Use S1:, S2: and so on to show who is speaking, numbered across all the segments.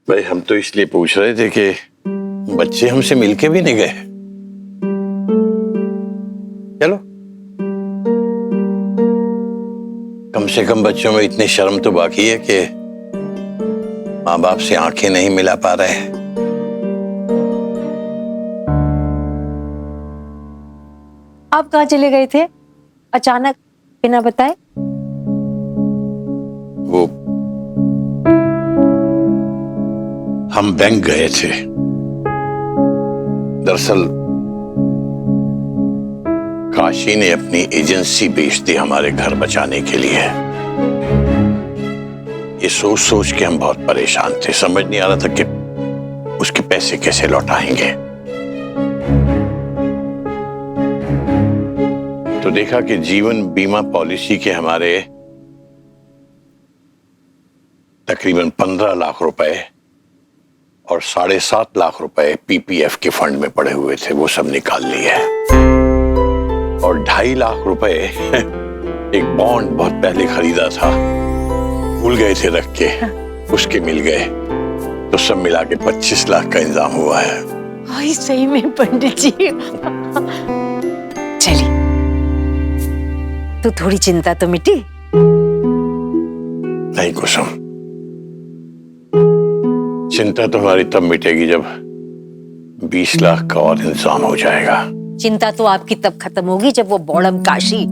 S1: भाई हम तो इसलिए पूछ रहे थे कि बच्चे हमसे मिलके भी नहीं गए। चलो, कम से कम बच्चों में इतनी शर्म तो बाकी है कि माँ बाप से आंखें नहीं मिला पा रहे हैं।
S2: आप कहाँ चले गए थे अचानक बिना बताए?
S1: वो हम बैंक गए थे। दरअसल काशी ने अपनी एजेंसी बेच दी हमारे घर बचाने के लिए। ये सोच सोच के हम बहुत परेशान थे, समझ नहीं आ रहा था कि उसके पैसे कैसे लौटाएंगे। तो देखा कि जीवन बीमा पॉलिसी के हमारे तकरीबन 15 लाख रुपए और 7.5 लाख रुपए पीपीएफ के फंड में पड़े हुए थे, वो सब निकाल लिए। और 2.5 लाख रुपए एक बॉन्ड बहुत पहले खरीदा था, भूल गए थे रख के, उसके मिल गए। तो सब मिला के 25 लाख का इंतजाम हुआ है।
S2: आई सही में पंडित जी। चलिए, तो थोड़ी चिंता तो मिटी?
S1: नहीं कुसुम, चिंता तो हमारी तब मिटेगी जब 20 लाख का और इंतजाम हो जाएगा।
S2: चिंता तो आपकी तब खत्म होगी जब वो बौड़म काशी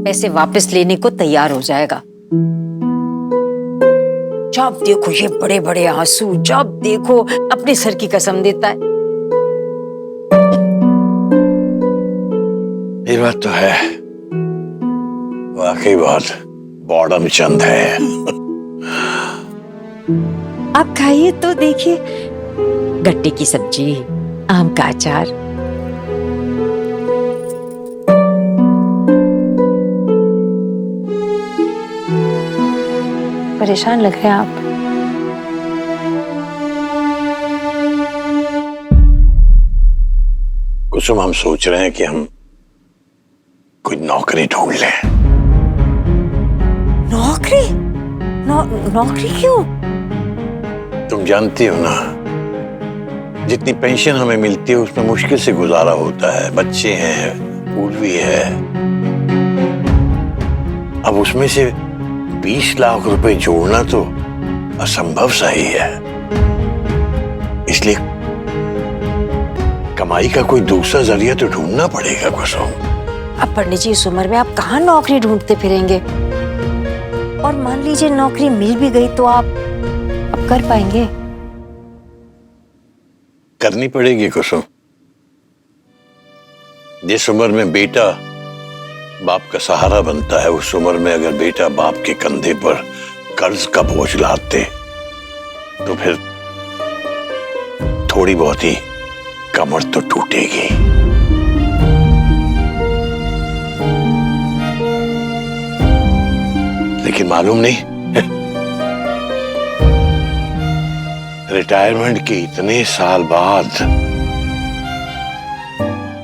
S2: पैसे वापस लेने को तैयार हो जाएगा। जब देखो ये बड़े बड़े आंसू, जब देखो अपने सर की कसम देता है।
S1: ये बात तो है, वाकई बहुत बौड़म चंद है।
S2: आप खाइए तो देखिए, गट्टे की सब्जी, आम का अचार। परेशान लग रहे हैं आप।
S1: कुसुम, हम सोच रहे हैं कि हम कोई नौकरी ढूंढ लें।
S2: नौकरी? नौकरी क्यों?
S1: तुम जानती हो ना, जितनी पेंशन हमें मिलती है उसमें मुश्किल से गुजारा होता है। बच्चे हैं, पूर्वी है, अब उसमें से 20 लाख रुपए जोड़ना तो असंभव सा ही है। इसलिए कमाई का कोई दूसरा जरिया तो ढूंढना पड़ेगा कुसुम।
S2: अब पंडित जी, इस उम्र में आप कहाँ नौकरी ढूंढते फिरेंगे? और मान लीजिए नौकरी मिल भी गई तो आप अब कर पाएंगे?
S1: करनी पड़ेगी कुसुम। जिस उम्र में बेटा बाप का सहारा बनता है, उस उम्र में अगर बेटा बाप के कंधे पर कर्ज का बोझ लादते तो फिर थोड़ी बहुत ही कमर तो टूटेगी। लेकिन मालूम नहीं, रिटायरमेंट के इतने साल बाद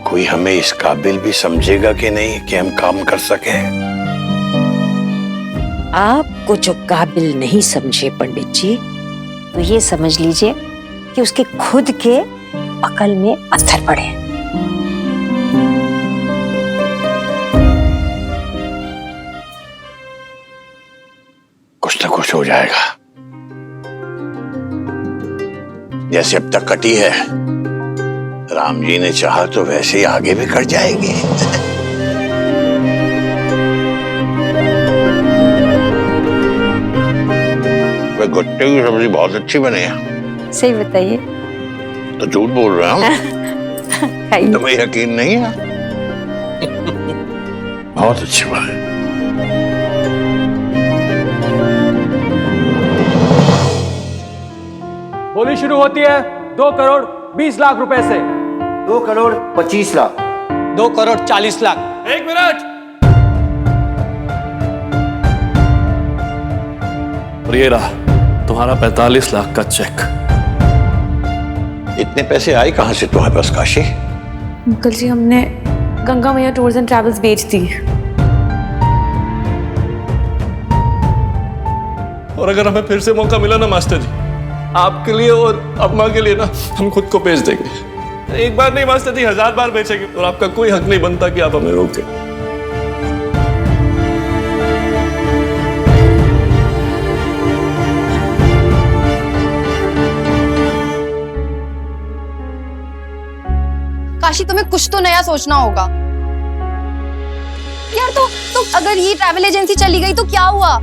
S1: कोई हमें इस काबिल भी समझेगा कि नहीं कि हम काम कर सकें।
S2: आपको जो काबिल नहीं समझे पंडित जी, तो ये समझ लीजिए कि उसके खुद के अकल में पत्थर पड़े।
S1: कुछ ना कुछ हो जाएगा। जैसे अब तक कटी है, राम जी ने चाहा तो वैसे ही आगे भी कट जाएगी। वे गट्टे की सब्जी बहुत अच्छी बनी है।
S2: सही बताइए।
S1: तो झूठ बोल रहा हूँ? तुम्हें यकीन नहीं है? बहुत अच्छी बात।
S3: बोली शुरू होती है 2 करोड़ 20 लाख रुपए से।
S4: 2 करोड़ 25 लाख।
S3: 2 करोड़ 40 लाख। 1 मिनट।
S5: और ये रहा तुम्हारा 45 लाख का चेक।
S1: इतने पैसे आए कहां से तुम्हारे पास काशी?
S6: अंकल जी, हमने गंगा मैया टूर्स एंड ट्रैवल्स बेच दी।
S5: और अगर हमें फिर से मौका मिला ना मास्टर जी, आपके लिए और अम्मा के लिए ना हम खुद को बेच देंगे। एक बार नहीं मास्टर जी, 1000 बार बेचेंगे और आपका कोई हक नहीं बनता कि आप हमें रोके।
S7: काशी, तुम्हें कुछ तो नया सोचना होगा यार। तो अगर ये ट्रैवल एजेंसी चली गई तो क्या हुआ?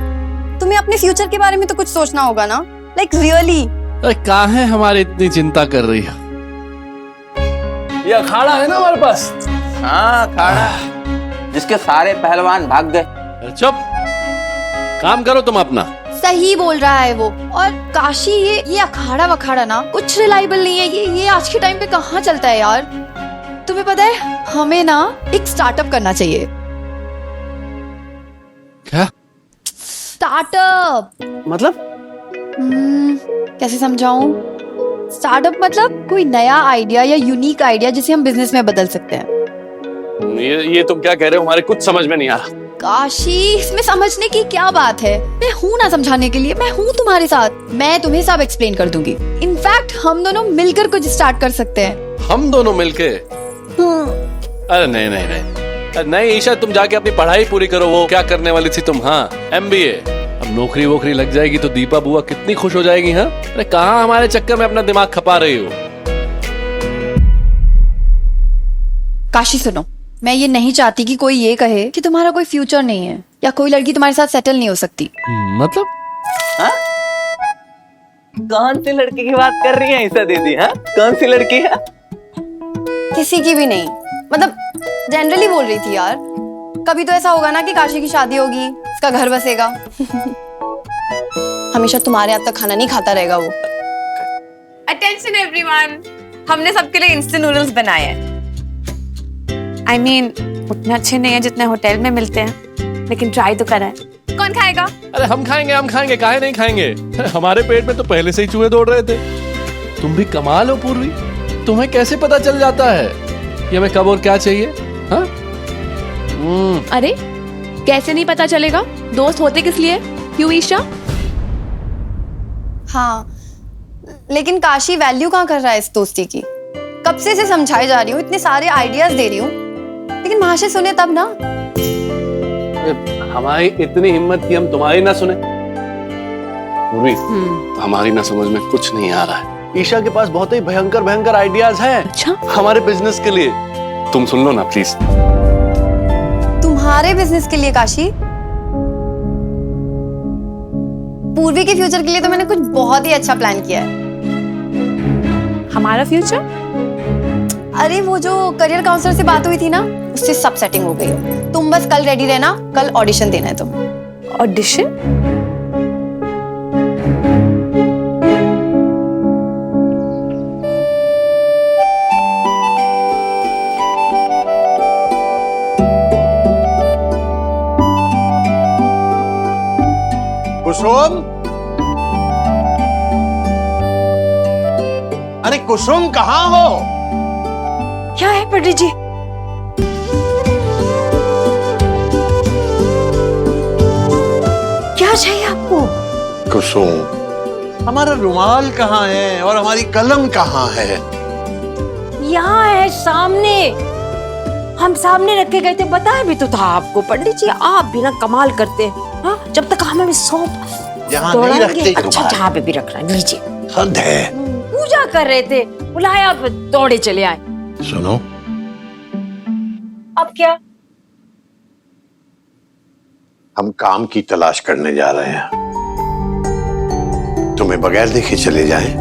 S7: तुम्हें अपने फ्यूचर के बारे में तो कुछ सोचना होगा ना, लाइक रियली।
S5: अरे काहे हमारी इतनी चिंता कर रही है? ये अखाड़ा है ना हमारे पास।
S8: हाँ, अखाड़ा जिसके सारे पहलवान भाग गए।
S5: चुप, काम करो तुम अपना।
S7: सही बोल रहा है वो। और काशी, ये अखाड़ा वखाड़ा ना कुछ रिलायबल नहीं है। ये आज के टाइम पे कहाँ चलता है यार। तुम्हें पता है, हमें ना एक स्टार्टअप करना चाहिए।
S5: क्या
S7: स्टार्टअप
S5: मतलब?
S7: कैसे समझाऊं? स्टार्टअप मतलब कोई नया आइडिया या यूनिक आइडिया जिसे हम बिजनेस में बदल सकते हैं।
S5: ये तुम क्या कह रहे हो? हमारे कुछ समझ में नहीं आ रहा।
S7: काशी, इसमें समझने की क्या बात है? मैं हूँ ना समझाने के लिए, मैं हूँ तुम्हारे साथ। मैं तुम्हें सब एक्सप्लेन कर दूंगी। इनफैक्ट हम दोनों मिलकर कुछ स्टार्ट कर सकते हैं।
S5: हम दोनों मिलके? अरे नहीं नहीं नहीं नहीं ईशा, तुम जाके अपनी पढ़ाई पूरी करो। वो क्या करने वाली थी तुम? हाँ, MBA। अब नौकरी वोकरी लग जाएगी तो दीपा बुआ कितनी खुश हो जाएगी। हाँ, अरे कहाँ हमारे चक्कर में अपना दिमाग खपा रही हो?
S7: काशी सुनो, मैं ये नहीं चाहती कि कोई ये कहे कि तुम्हारा कोई फ्यूचर नहीं है या कोई लड़की तुम्हारे साथ सेटल नहीं हो सकती।
S5: मतलब?
S8: हाँ? कौन सी लड़की की बात कर रही है ईशा दीदी? हाँ, कौन सी लड़की है?
S7: किसी की भी नहीं, मतलब जनरली बोल रही थी यार। कभी तो ऐसा होगा ना कि काशी की शादी होगी, उसका घर बसेगा। हमेशा तुम्हारे हाथ का खाना नहीं खाता रहेगा वो।
S6: अटेंशन एवरीवन, हमने सबके लिए इंस्टेंट नूडल्स बनाए हैं। I mean, उतने अच्छे नहीं है जितने होटल में मिलते हैं, लेकिन ट्राई तो करा है। कौन खाएगा?
S5: अरे हम खाएंगे, काहे नहीं खाएंगे? हमारे पेट में तो पहले से ही चूहे दौड़ रहे थे। तुम भी कमाल हो पूर्वी, तुम्हें कैसे पता चल जाता है कि हमें कब और क्या चाहिए? हाँ?
S6: अरे कैसे नहीं पता चलेगा? दोस्त होते किस लिए? क्यों ईशा?
S7: हाँ, लेकिन काशी वैल्यू कहाँ कर रहा है इस दोस्ती की? कब से इसे समझाई जा रही हूँ, इतने सारे आइडियाज दे रही हूँ, लेकिन महाशय सुने तब ना।
S5: हमारी इतनी हिम्मत कि हम तुम्हारी ना सुने? पूर्वी, हमारी ना समझ में कुछ नहीं आ रहा है। ईशा के पास बहुत ही भयंकर आइडियाज हैं।
S6: अच्छा?
S5: हमारे बिजनेस के लिए। तुम सुन लो ना प्लीज।
S7: तुम्हारे बिजनेस के लिए काशी? पूर्वी के फ्यूचर के लिए तो मैंने कुछ बहुत ही अच्छा प्लान किया है।
S6: हमारा फ्यूचर?
S7: अरे वो जो करियर काउंसलर से बात हुई थी ना, उससे सब सेटिंग हो गई है। तुम बस कल रेडी रहना, कल ऑडिशन देना है तुम।
S6: ऑडिशन?
S1: कुसुम, अरे कुसुम कहाँ हो?
S2: क्या है पंडित जी? क्या चाहिए आपको?
S1: कुसुम, हमारा रुमाल कहाँ है और हमारी कलम कहाँ है?
S2: यहाँ है सामने। हम सामने रखे गए थे, बताया भी तो था आपको। पंडित जी आप भी ना कमाल करते हैं। हाँ, जब तक हमें सौंप
S1: यहाँ नहीं रखते
S2: अच्छा, जहाँ पे भी रखना, लीजिए।
S1: हद है।
S2: पूजा कर रहे थे, बुलाया, आप दौड़े चले आए।
S1: सुनो,
S2: अब क्या?
S1: हम काम की तलाश करने जा रहे हैं। तुम्हें बगैर देखे चले जाएं?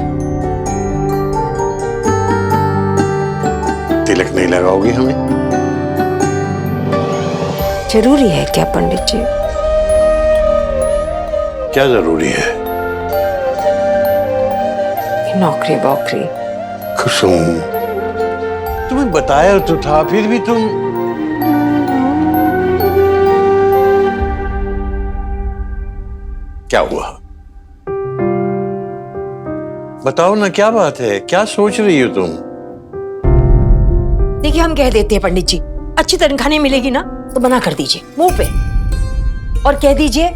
S1: तिलक नहीं लगाओगी हमें?
S2: जरूरी है क्या पंडित जी?
S1: क्या जरूरी है?
S2: नौकरी वोकरी।
S1: कुसुम, तुम्हें बताया तो था, फिर भी तुम। क्या हुआ? बताओ ना, क्या बात है? क्या सोच रही हो तुम?
S2: देखिए, हम कह देते हैं पंडित जी, अच्छी तनख्वाह नहीं मिलेगी ना तो मना कर दीजिए मुंह पे, और कह दीजिए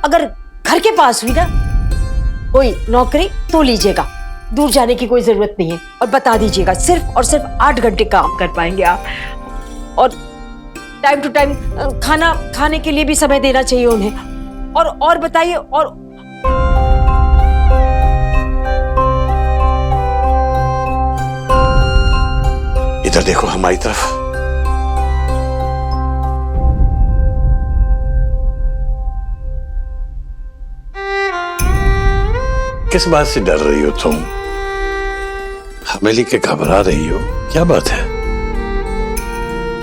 S2: अगर घर के पास हुई ना कोई नौकरी तो लीजिएगा, दूर जाने की कोई जरूरत नहीं है। और बता दीजिएगा, सिर्फ और सिर्फ 8 घंटे काम कर पाएंगे आप, और टाइम टू टाइम खाना खाने के लिए भी समय देना चाहिए उन्हें। और बताइए, और
S1: इधर देखो हमारी तरफ। किस बात से डर रही हो तुम? हमें लेके घबरा रही हो, क्या बात है?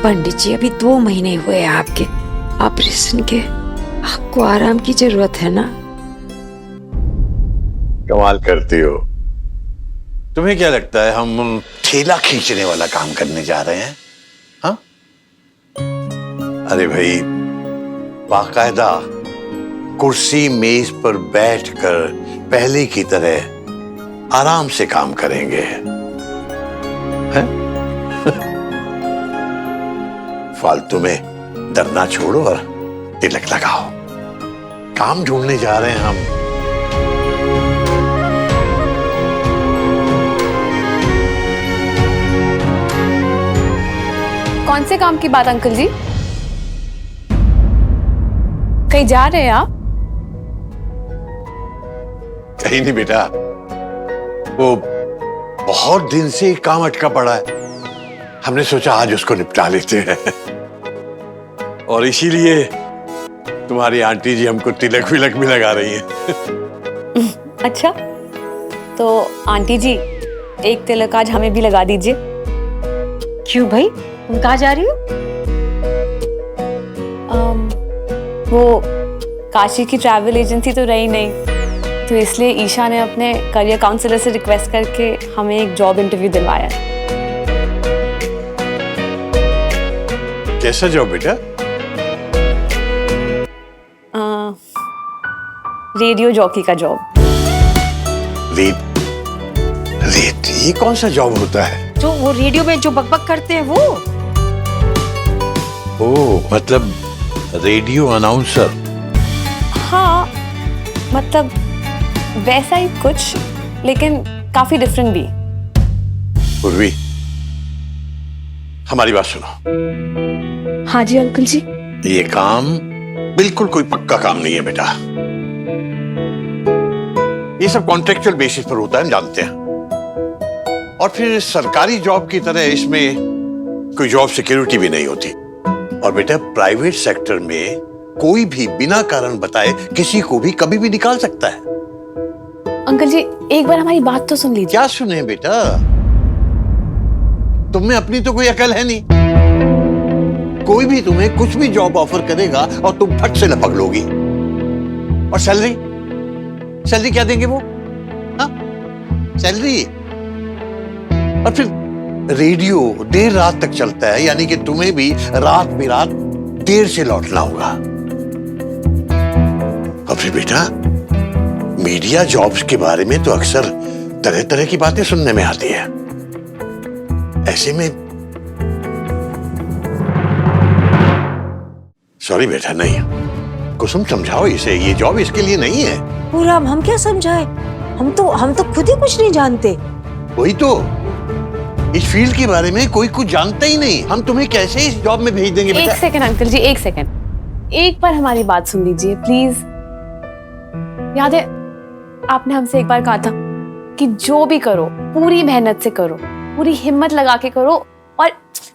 S2: पंडित जी, अभी 2 महीने हुए हैं आपके ऑपरेशन के, आपको आराम की जरूरत है ना।
S1: कमाल करती हो। तुम्हें क्या लगता है हम ठेला खींचने वाला काम करने जा रहे हैं? हाँ? अरे भाई, बाकायदा कुर्सी मेज पर बैठकर पहले की तरह आराम से काम करेंगे, हैं? फालतू में डरना छोड़ो और तिलक लगाओ। काम ढूंढने जा रहे हैं हम।
S6: कौन से काम की बात अंकल जी? कहीं जा रहे हैं आप?
S1: कहीं नहीं बेटा, वो बहुत दिन से एक काम अटका पड़ा है, हमने सोचा आज उसको निपटा लेते हैं। और इसीलिए तुम्हारी आंटी जी हमको तिलक विलक भी लगा रही है।
S6: अच्छा, तो आंटी जी एक तिलक आज हमें भी लगा दीजिए।
S2: क्यों भाई, तुम कहाँ जा रही हो?
S6: वो काशी की ट्रैवल एजेंसी तो रही नहीं, तो इसलिए ईशा ने अपने करियर काउंसलर से रिक्वेस्ट करके हमें एक जॉब इंटरव्यू दिलवाया।
S1: कैसा जॉब बेटा?
S6: रेडियो जॉकी का जॉब।
S1: ये कौन सा जॉब होता है?
S2: जो वो रेडियो में जो बकबक करते हैं वो।
S1: ओह, मतलब रेडियो अनाउंसर।
S6: हाँ, मतलब वैसा ही कुछ, लेकिन काफी डिफरेंट भी।
S1: उर्वी, हमारी बात सुनो।
S6: हाँ जी अंकल जी।
S1: ये काम बिल्कुल कोई पक्का काम नहीं है बेटा। ये सब कॉन्ट्रेक्चुअल बेसिस पर होता है, हम जानते हैं। और फिर सरकारी जॉब की तरह इसमें कोई जॉब सिक्योरिटी भी नहीं होती। और बेटा, प्राइवेट सेक्टर में कोई भी बिना कारण बताए किसी को भी कभी भी निकाल सकता है।
S6: अंकल जी, एक बार हमारी बात तो सुन लीजिए।
S1: क्या सुने बेटा? तुम में अपनी तो कोई अकल है नहीं। कोई भी तुम्हें कुछ भी जॉब ऑफर करेगा और तुम फट से लपक लोगी। और सैलरी क्या देंगे वो? हाँ, सैलरी। और फिर रेडियो देर रात तक चलता है, यानी कि तुम्हें भी रात बिरात देर से लौटना होगा। और फिर बेटा, मीडिया जॉब्स के बारे में तो अक्सर तरह तरह की बातें सुनने में आती है। ऐसे में सॉरी बेटा, नहीं। कुसुम, समझाओ इसे, ये जॉब इसके लिए नहीं है।
S2: पूरा हम क्या समझाए? हम तो खुद ही कुछ नहीं जानते।
S1: वही तो, इस फील्ड के बारे में कोई कुछ जानता ही नहीं। हम तुम्हें कैसे इस जॉब में भेज देंगे बेटा?
S6: एक सेकंड अंकल जी, एक सेकंड। एक बार हमारी बात सुन लीजिए प्लीज। याद है आपने हमसे एक बार कहा था कि जो भी करो पूरी मेहनत से करो, पूरी हिम्मत लगा के करो, और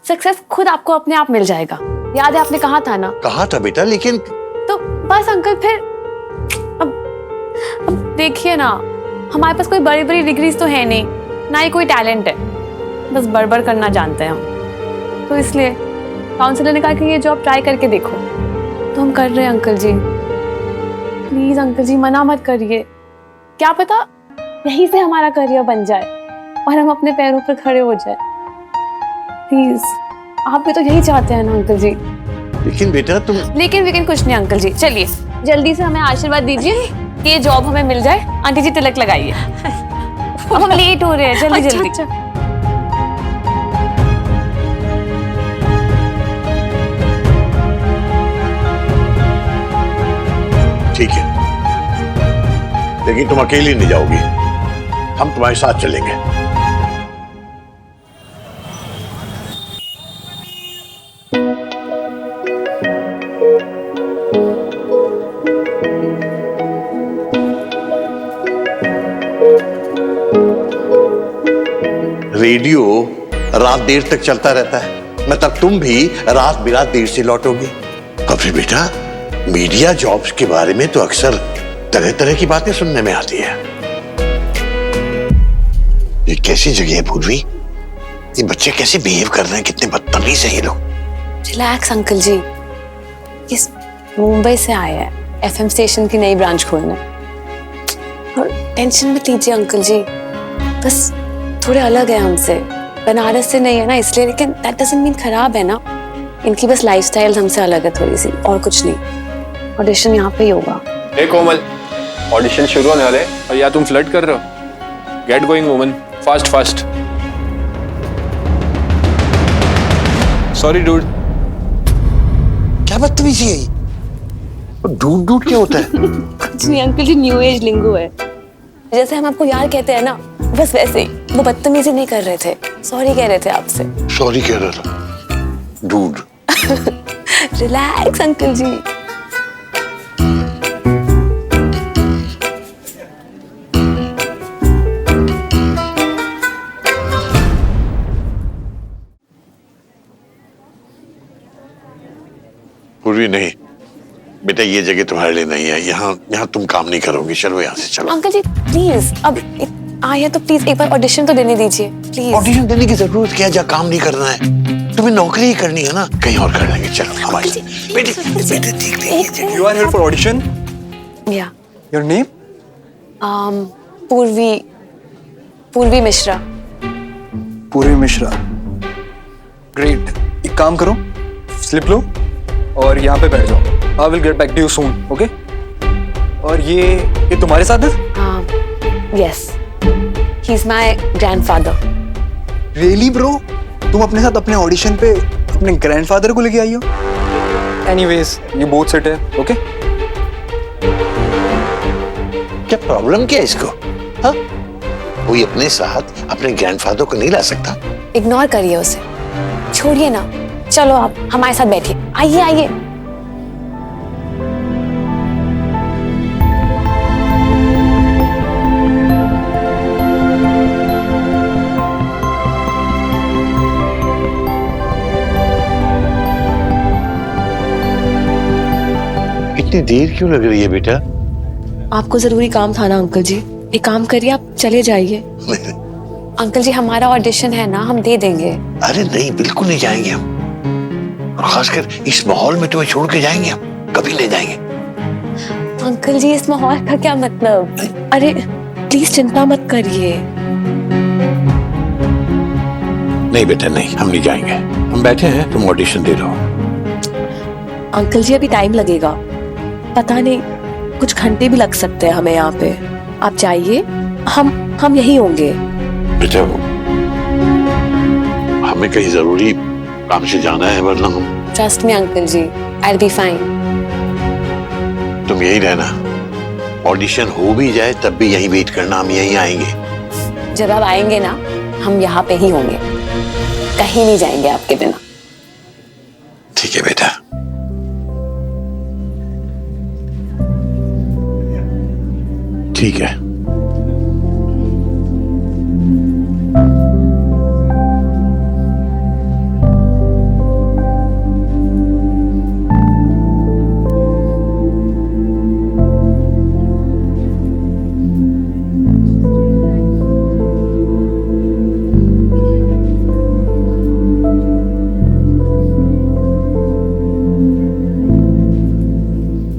S6: सक्सेस खुद आपको अपने आप मिल जाएगा। याद है आपने कहा था ना?
S1: कहा था बेटा, लेकिन
S6: तो बस अंकल, फिर अब देखिए ना, हमारे पास कोई बड़ी बड़ी डिग्रीज तो है नहीं, ना ही कोई टैलेंट है, बस बड़बड़ करना जानते हैं हम। तो इसलिए काउंसलर ने कहा कि ये जॉब ट्राई करके देखो, तो हम कर रहे हैं अंकल जी। प्लीज अंकल जी, मना मत करिए। क्या पता यहीं से हमारा करियर बन जाए और हम अपने पैरों पर खड़े हो जाए। प्लीज, आप भी तो यही चाहते हैं ना अंकल जी?
S1: लेकिन बेटा तुम...
S6: लेकिन कुछ नहीं अंकल जी, चलिए जल्दी से हमें आशीर्वाद दीजिए कि ये जॉब हमें मिल जाए। आंटी जी तिलक लगाइए, अब हम लेट हो रहे हैं, जल्दी जल्दी।
S1: ठीक है, लेकिन तुम अकेली नहीं जाओगी, हम तुम्हारे साथ चलेंगे। रेडियो रात देर तक चलता रहता है, मतलब तुम भी रात बिरात देर से लौटोगी। और फिर बेटा, मीडिया जॉब्स के बारे में तो अक्सर तरह तरह की बातें सुनने में आती है। ये कैसी जगह है पूर्वी? ये बच्चे कैसे बिहेव कर रहे हैं, कितने बदतमीज हैं ये लोग।
S6: रिलैक्स अंकल जी, इस मुंबई से आए हैं एफएम स्टेशन की नई ब्रांच खोलने, और टेंशन मत लीजिए अंकल जी, बस थोड़े अलग है हमसे, बनारस से नहीं है ना इसलिए, लेकिन दैट डजंट मीन खराब है ना, इनकी बस लाइफस्टाइल हमसे अलग है थोड़ी सी, और कुछ नहीं। ऑडिशन यहाँ पे ही होगा।
S3: ए कोमल, ऑडिशन शुरू होने वाले हैं और या तुम फ्लर्ट कर रहे हो? Get going woman, fast fast. Sorry dude.
S1: क्या बदतमीजी है ये? डूड डूड क्या होता है?
S6: कुछ नहीं अंकल जी, न्यू एज लिंगो है, जैसे हम आपको यार कहते हैं ना, बस वैसे ही। वो बदतमीजी नहीं कर रहे थे, सॉरी कह रहे थे आपसे।
S1: सॉरी कह रहा था डूड।
S6: रिलैक्स अंकल जी।
S1: पूर्वी नहीं बेटा, ये जगह तुम्हारे लिए नहीं है, यहाँ तुम काम नहीं करोगी। चलो यहाँ से चलो।
S6: अंकल जी प्लीज, अब आए तो प्लीज एक बार ऑडिशन तो देने दीजिए प्लीज।
S1: ऑडिशन देने की जरूरत क्या है? जहाँ काम नहीं करना है, तुम्हें नौकरी ही करनी है ना, कहीं और कर लेंगे। चलो हमारे बेटे बेटे देख ले।
S9: You are here for audition.
S6: या
S9: Your name?
S6: पूर्वी मिश्रा।
S9: पूर्वी मिश्रा। Great. एक काम करो, स्लिप लो और यहाँ पे बैठ जाओ। I will get back to you soon. Okay? और ये तुम्हारे साथ है?
S6: Yes, he is my grandfather.
S9: Really bro? तुम अपने साथ अपने ऑडिशन पे अपने ग्रैंडफादर को लेके आई हो? Anyways, you both sit here. Okay?
S1: क्या प्रॉब्लम क्या है इसको? हाँ? कोई अपने साथ अपने ग्रैंडफादर को नहीं ला सकता?
S6: इग्नोर करिए उसे, छोड़िए ना। चलो आप हमारे साथ बैठिए, आइए आइए।
S1: इतनी देर क्यों लग रही है बेटा?
S10: आपको जरूरी काम था ना अंकल जी, एक काम करिए, आप चले जाइए।
S6: अंकल जी हमारा ऑडिशन है ना, हम दे देंगे।
S1: अरे नहीं, बिल्कुल नहीं जाएंगे हम, और खासकर इस माहौल में तुम्हें छोड़ के जाएंगे हम? कभी नहीं जाएंगे।
S6: अंकल जी इस माहौल का क्या मतलब?
S10: अरे प्लीज चिंता मत करिए।
S1: नहीं बेटा नहीं, हम नहीं जाएंगे, हम बैठे हैं, तुम ऑडिशन दे दो।
S10: अंकल जी अभी टाइम लगेगा, पता नहीं कुछ घंटे भी लग सकते हैं हमें यहाँ पे। आप जाइए, हम यहीं होंगे।
S1: बेटा हमें कहीं जरूरी काम से जाना है, वरना हम।
S6: Trust me uncle ji, I will be fine.
S1: तुम यहीं रहना, ऑडिशन हो भी जाए तब भी यहीं वेट करना, हम यहीं आएंगे।
S6: जब आप आएंगे ना, हम यहाँ पे ही होंगे, कहीं नहीं जाएंगे आपके बिना।
S1: ठीक है बेटा। ठीक है।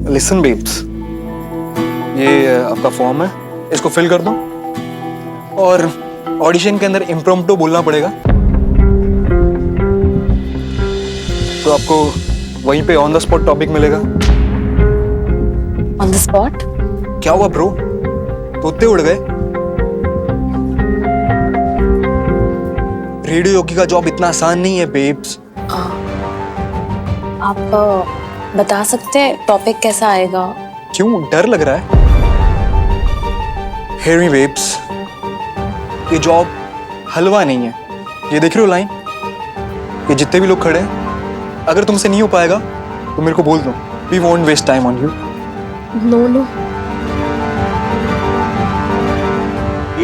S9: Listen babes, ये आपका फॉर्म है, इसको फिल कर दो और ऑडिशन के अंदर इम्प्रॉम्प्टू बोलना पड़ेगा, तो आपको वहीं पे ऑन द स्पॉट टॉपिक मिलेगा।
S6: On the spot?
S9: क्या हुआ ब्रो, तोते उड़ गए? रेडियो जॉकी का जॉब इतना आसान नहीं है बेब्स।
S6: आप बता सकते हैं टॉपिक कैसा आएगा?
S9: क्यों डर लग रहा है? Hear me, babes. ये जॉब हलवा नहीं है। ये देख रहे हो लाइन? ये जितने भी लोग खड़े हैं, अगर तुमसे नहीं हो पाएगा तो मेरे को बोल दो। We won't waste time on you.
S10: No no,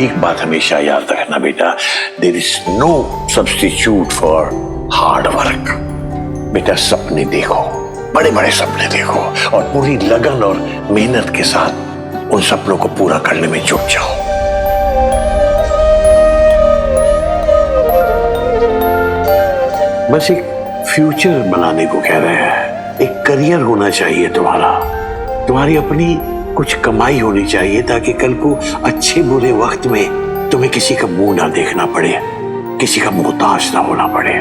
S1: एक बात हमेशा याद रखना बेटा, there is no substitute for hard work. बेटा सपने देखो, बड़े बड़े सपने देखो और पूरी लगन और मेहनत के साथ उन सपनों को पूरा करने में जुट जाओ। बस एक फ्यूचर बनाने को कह रहे हैं, एक करियर होना चाहिए तुम्हारा, तुम्हारी अपनी कुछ कमाई होनी चाहिए ताकि कल को अच्छे बुरे वक्त में तुम्हें किसी का मुंह ना देखना पड़े, किसी का मोहताज ना होना पड़े।